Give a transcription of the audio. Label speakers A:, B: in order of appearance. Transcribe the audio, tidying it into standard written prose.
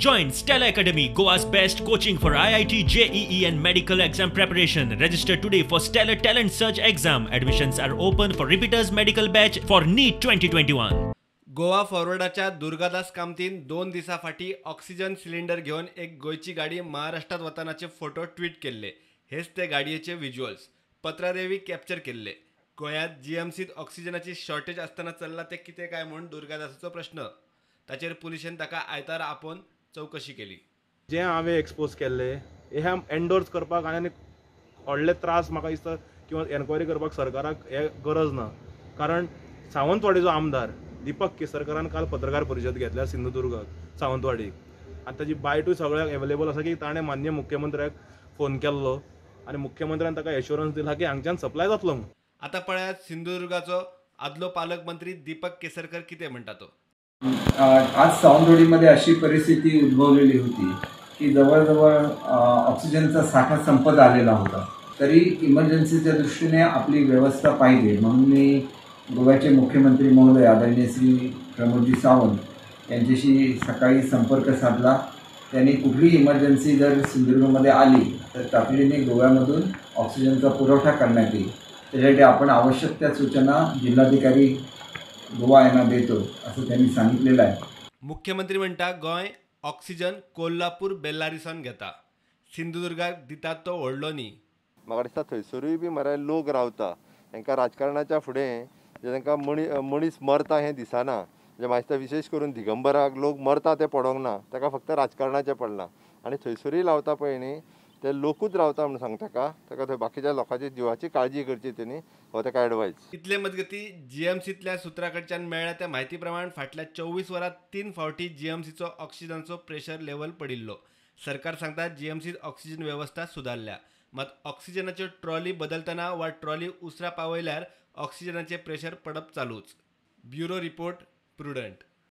A: Join Stella Academy, Goa's best coaching for IIT, JEE and medical exam preparation. Register today for Stellar Talent Search exam. Admissions are open for repeaters medical batch for NEET 2021.
B: Goa फॉरवर्डाच्या दुर्गादास कामतीन 2 दिसांफाटी oxygen cylinder घेऊन एक गोयची गाडी महाराष्ट्रात वतनाचे photo tweet केले. हेच ते गाडयेचे विज्युअल्स पत्रादेवी कॅप्चर केले. गोयात जीएमसीत ऑक्सिजनाची शॉर्टेज असताना चल्ला ते कितें काय म्हणून दुर्गादासाचो प्रश्न. ताचेर पुलिशेन ताका आयतार आपोवन चौकशी केली.
C: जे हांवें एक्सपोज केल्ले हे एंडोर्स करपाक आनी व्हडले त्रास म्हाका दिसता किंवा एन्क्वायरी करपाक सरकाराक हे गरज ना. कारण सावंतवाडीचो आमदार दीपक केसरकरान काल पत्रकार परिशद घेतल्या सिंधुदुर्गाक सावंतवाडीक आनी ताची बायटूय सगळ्याक अवेलेबल आसा की ताणें मान्य मुख्यमंत्र्याक फोन केल्लो आनी मुख्यमंत्र्यान ताका एश्युरन्स दिला की हांगच्यान सप्लाय जातलो म्हणून.
B: आता पळयात सिंधुदुर्गाचो आदलो पालकमंत्री दीपक केसरकर कितें म्हणटा तो.
D: आज सावंतवाडीमध्ये अशी परिस्थिती उद्भवलेली होती की जवळजवळ ऑक्सिजनचा साठा संपत आलेला होता. तरी इमर्जन्सीच्या दृष्टीने आपली व्यवस्था पाहिजे म्हणून मी गोव्याचे मुख्यमंत्री महोदय आदरणीय श्री प्रमोदजी सावंत यांच्याशी सकाळी संपर्क साधला. त्यांनी कुठलीही इमर्जन्सी जर सिंधुदुर्गमध्ये आली तर तातडीने गोव्यामधून ऑक्सिजनचा पुरवठा करण्यात येईल. त्यासाठी आपण आवश्यक त्या सूचना जिल्हाधिकारी गोवा यांना देतो असं त्यांनी सांगितलेलं आहे.
B: मुख्यमंत्री म्हणटा गोंय ऑक्सिजन कोल्हापूर बेल्लारीसान घेता. सिंधुदुर्गाक दितात तो व्हडलो न्ही.
E: म्हाका दिसता थंयसरूय बी मरे लोक रावता. तांकां राजकारणाच्या फुडें जे तांकां मनीस मरता हें दिसना. जे म्हाका दिसता विशेश करून दिगंबराक लोक मरता तें पडोंक ना. ताका फक्त राजकारणाचें पडलां आनी थंयसरूय रावता पळय न्ही ते लोकूच रावता म्हणून सांगता ताका थंय बाकीच्या लोकांची जिवाची काळजी करची तेणी हो ताका एडवायस.
B: इतले मजगती जीएमसीतल्या सुत्रा कडच्यान मेळ्ळ्या त्या म्हायती प्रमाण फाटल्या 24 वरांत 3 फावटी जीएमसीचो ऑक्सिजनचो प्रेशर लेवल पडिल्लो. सरकार सांगता जीएमसीत ऑक्सिजन व्यवस्था सुदारल्या. मात ऑक्सिजनाच्यो ट्रॉली बदलतना वा ट्रॉली उसरा पावयल्यार ऑक्सिजनाचे प्रेशर पडप चालूच. Bureau report prudent.